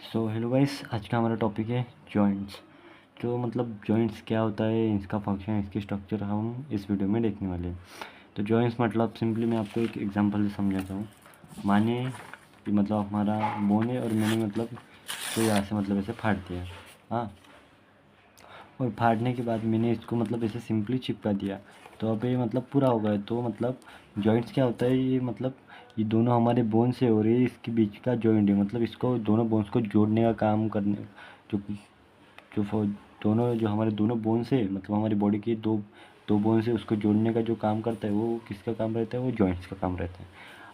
So hello guys, आज का हमारा टॉपिक है जॉइंट्स। जो मतलब जॉइंट्स क्या होता है, इसका फंक्शन, इसकी स्ट्रक्चर हम इस वीडियो में देखने वाले हैं। तो जॉइंट्स मतलब सिंपली मैं आपको एक एग्जांपल से समझाता हूँ। माने कि मतलब हमारा बोन है और मैंने मतलब इसको यहाँ से मतलब ऐसे फाड़ दिया। हाँ, और फाड़ने के बाद मैंने इसको मतलब ऐसे सिंपली चिपका दिया, तो अब ये मतलब पूरा हो गया। तो मतलब जॉइंट्स क्या होता है, ये मतलब ये दोनों हमारे बोन से हो रही है, इसके बीच का जॉइंट है। मतलब इसको दोनों बोन्स को जोड़ने का काम करने जो जो फो- दोनों जो हमारे दोनों बोन्स है, मतलब हमारी बॉडी की दो दो बोन्स है, उसको जोड़ने का जो काम करता है वो किसका काम रहता है, वो जॉइंट्स का काम रहता है।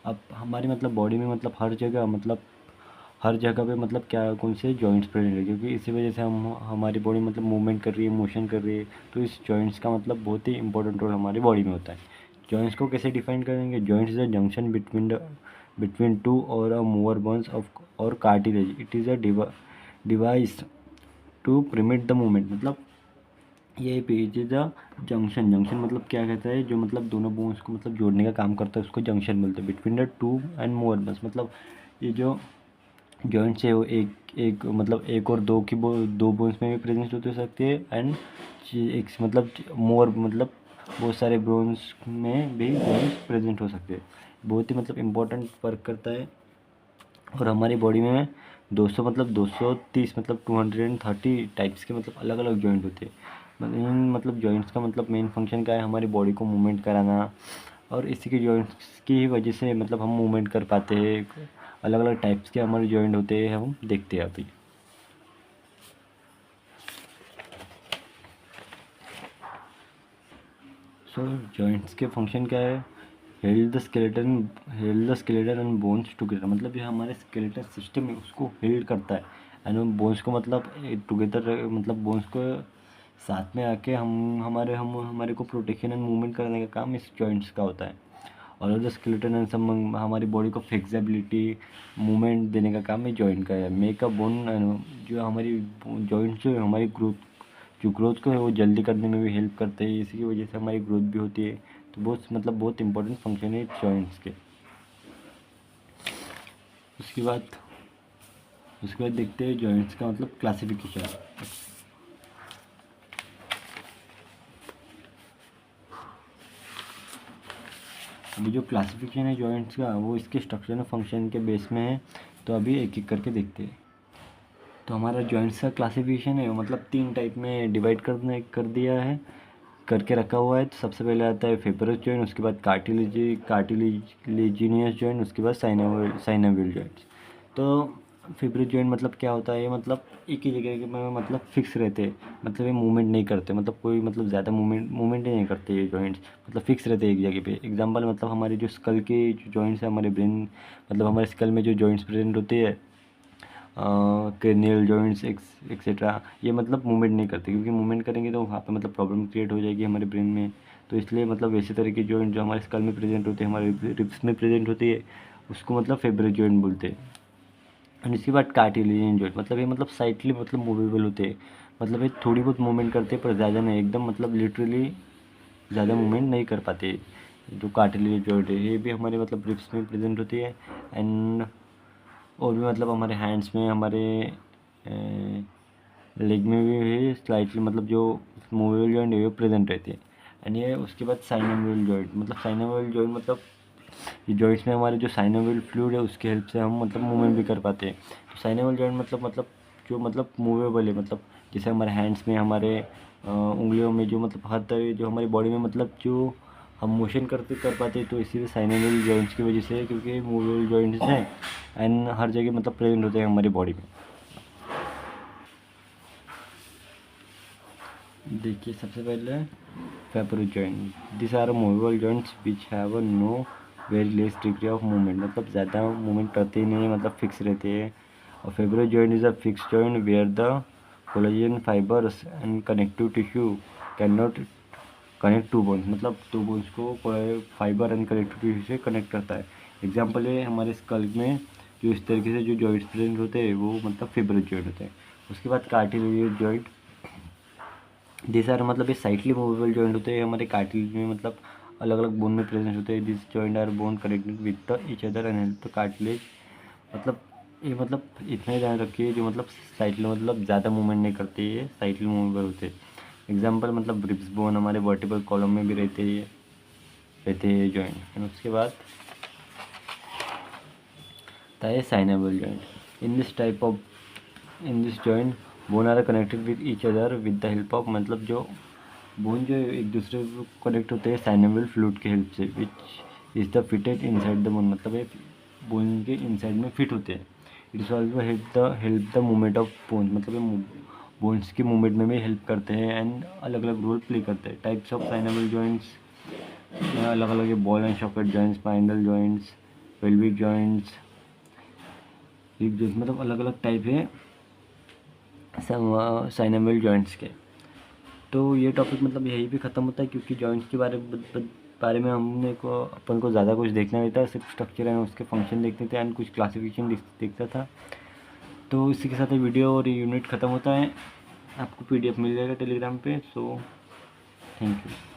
अब हमारी मतलब बॉडी में मतलब हर जगह पे मतलब क्या कौन से जॉइंट्स प्रेजेंट है, क्योंकि इसी वजह से हम हमारी बॉडी मतलब मूवमेंट कर रही है, मोशन कर रही है। तो इस जॉइंट्स का मतलब बहुत ही इंपॉर्टेंट रोल हमारी बॉडी में होता है। जॉइंट्स को कैसे डिफाइन करेंगे? Joints is a junction between two or a more bones of or cartilage. It is a device to permit the movement. मतलब ये इट इज अ जंक्शन मतलब क्या कहता है, जो मतलब दोनों बोन्स को मतलब जोड़ने का काम करता है, उसको जंक्शन बोलते हैं। Between the two and more bones मतलब ये जो जॉइंट्स है वो एक एक मतलब एक और दो बोन्स में भी प्रेजेंट हो सकती है, एंड एक मतलब मोर मतलब बहुत सारे बोन्स में भी जॉइंट्स प्रेजेंट हो सकते हैं। बहुत ही मतलब इम्पोर्टेंट वर्क करता है। और हमारी बॉडी में 200 मतलब 230 मतलब 230 टाइप्स के मतलब अलग अलग जॉइंट होते हैं। मतलब इन मतलब जॉइंट्स का मतलब मेन फंक्शन क्या है, हमारी बॉडी को मूवमेंट कराना। और इसी के जॉइंट्स की ही वजह से मतलब हम मूवमेंट कर पाते हैं। अलग अलग टाइप्स के हमारे जॉइंट होते हैं, हम देखते हैं अभी। सो जॉइंट्स के फंक्शन क्या है? Held the skeleton and bones together. मतलब ये हमारे स्केलेटन सिस्टम है उसको हेल्ड करता है, एंड बोन्स को मतलब टुगेदर मतलब बोन्स को साथ में आके हम हमारे को प्रोटेक्शन एंड मूवमेंट करने का काम इस जॉइंट्स का होता है। और द स्केलेटन एंड सम हमारी बॉडी को फ्लेक्सिबिलिटी मूवमेंट देने का काम ये जॉइंट का है। मेक अ बोन, जो हमारी जॉइंट्स जो है हमारी ग्रोथ को है वो जल्दी करने में भी हेल्प करते हैं। इसी की वजह से हमारी ग्रोथ भी होती है। तो बहुत इंपॉर्टेंट फंक्शन है जॉइंट्स के। उसके बाद उसके बाद देखते हैं जॉइंट्स का मतलब क्लासिफिकेशन। अभी जो क्लासिफिकेशन है जॉइंट्स का, वो इसके स्ट्रक्चर और फंक्शन के बेस में है। तो अभी एक एक करके देखते हैं। तो हमारा जॉइंट्स का क्लासिफिकेशन है मतलब 3 टाइप में डिवाइड कर दिया है, करके रखा हुआ है। तो सबसे पहले आता है फेबरस जॉइंट, उसके बाद कार्टिलेजिनियस जॉइंट, उसके बाद साइनोवियल जॉइंट्स। तो फेबरस जॉइंट मतलब क्या होता है? ये मतलब एक ही जगह में मतलब फिक्स रहते हैं, मतलब ये मूवमेंट नहीं करते, मतलब कोई मतलब ज़्यादा मूवमेंट ही नहीं करते ये जॉइंट्स, मतलब फिक्स रहते हैं एक जगह पे। एग्जांपल मतलब हमारे जो स्कल के जो जॉइंट्स है, हमारे ब्रेन मतलब हमारे स्कल में जो जॉइंट्स प्रेजेंट होती है, क्रेनियल जॉइंट्स एक्सेट्रा, ये मतलब मूवमेंट नहीं करते, क्योंकि मूवमेंट करेंगे तो वहाँ पे मतलब प्रॉब्लम क्रिएट हो जाएगी हमारे ब्रेन में। तो इसलिए मतलब वैसे तरह की जॉइंट जो हमारे स्कल में प्रेजेंट होती है, हमारे रिब्स में प्रेजेंट होती है, उसको मतलब फेब्रिक जॉइंट बोलते हैं। एंड इसके बाद कार्टिलेजियन जॉइंट मतलब ये मतलब साइटली मतलब मूवेबल होते हैं, मतलब ये थोड़ी बहुत मूवमेंट करते हैं पर ज़्यादा नहीं, एकदम मतलब लिटरली ज़्यादा मूवमेंट नहीं कर पाते। जो कार्टिलेजियन जॉइंट है ये भी हमारे मतलब रिब्स में प्रेजेंट होती है, एंड और भी मतलब हमारे हैंड्स में, हमारे लेग में भी है स्लाइटली, मतलब जो मूवेबल जॉइंट है वो प्रेजेंट रहती है। एंड ये उसके बाद साइनोवियल जॉइंट मतलब ये जॉइंट्स में हमारे जो साइनोवियल फ्लूइड है उसकी हेल्प से हम मतलब मूवमेंट भी कर पाते हैं। तो साइनोवियल जॉइंट मतलब जो मतलब मूवेबल है, मतलब जैसे हमारे हैंड्स में, हमारे उंगलियों में, जो मतलब हर तरह जो हमारी बॉडी में मतलब जो हम मोशन कर पाते हैं, तो इसीलिए साइनोवियल जॉइंट्स की वजह से है, क्योंकि मूवेबल जॉइंट्स हैं एंड हर जगह मतलब प्रेजेंट होते हैं हमारी बॉडी में। देखिए सबसे पहले fibrous joint, this are movable joints which have no very less degree of movement. मतलब ज़्यादा मूवमेंट करते ही नहीं है, मतलब फिक्स रहते हैं। और fibrous joint is a fix joint where the collagen fibres and connective tissue can not connect to bones. मतलब टू बोन्स को फाइबर एंड कनेक्टिव टिश्यू से कनेक्ट करता है। एग्जाम्पल है हमारे स्कल में जो इस तरीके से जो जॉइंट्स प्रेजेंट होते हैं वो मतलब फेबरस जॉइंट होते हैं। उसके बाद कार्टिलेजियस जॉइंट, दिस आर मतलब ये साइटली मूवेबल जॉइंट होते हैं हमारे कार्टिलेज में, मतलब अलग अलग बोन में प्रेजेंट होते हैं। This joint are bone connected with the each other and help the cartilage मतलब ये मतलब इतना ही ध्यान रखिए जो मतलब साइकिल मतलब ज़्यादा मूवमेंट नहीं करते, ये साइकिल मूवेबल होते हैं। एग्जांपल मतलब रिब्स बोन हमारे वर्टिबल कॉलम में भी रहते हैं जॉइंट। एंड उसके बाद है synovial joint. In this joint bone are connected with each other with the help of, मतलब जो बोन जो एक दूसरे को कनेक्ट होते हैं साइनेबल फ्लूइड के हेल्प से, which is the fitted inside the bone, मतलब ये बोन के इनसाइड में फिट होते हैं। It is also help the movement of bone, मतलब ये बोन्स की मूवमेंट में भी हेल्प करते हैं एंड अलग अलग रोल प्ले करते हैं। टाइप्स ऑफ साइनेबल जॉइंट्स अलग अलग है, ball and socket joints, spinal joints, pelvic joints, hip joints, मतलब अलग अलग टाइप है साइनेबल जॉइंट्स के। तो ये टॉपिक मतलब यहीं पे ख़त्म होता है, क्योंकि जॉइंट्स के बारे में अपन को ज़्यादा कुछ देखना नहीं था, सिर्फ स्ट्रक्चर एंड उसके फंक्शन देखते थे एंड कुछ क्लासिफिकेशन देखता था। तो इसी के साथ वीडियो और यूनिट ख़त्म होता है। आपको PDF मिल जाएगा टेलीग्राम पे। So thank you.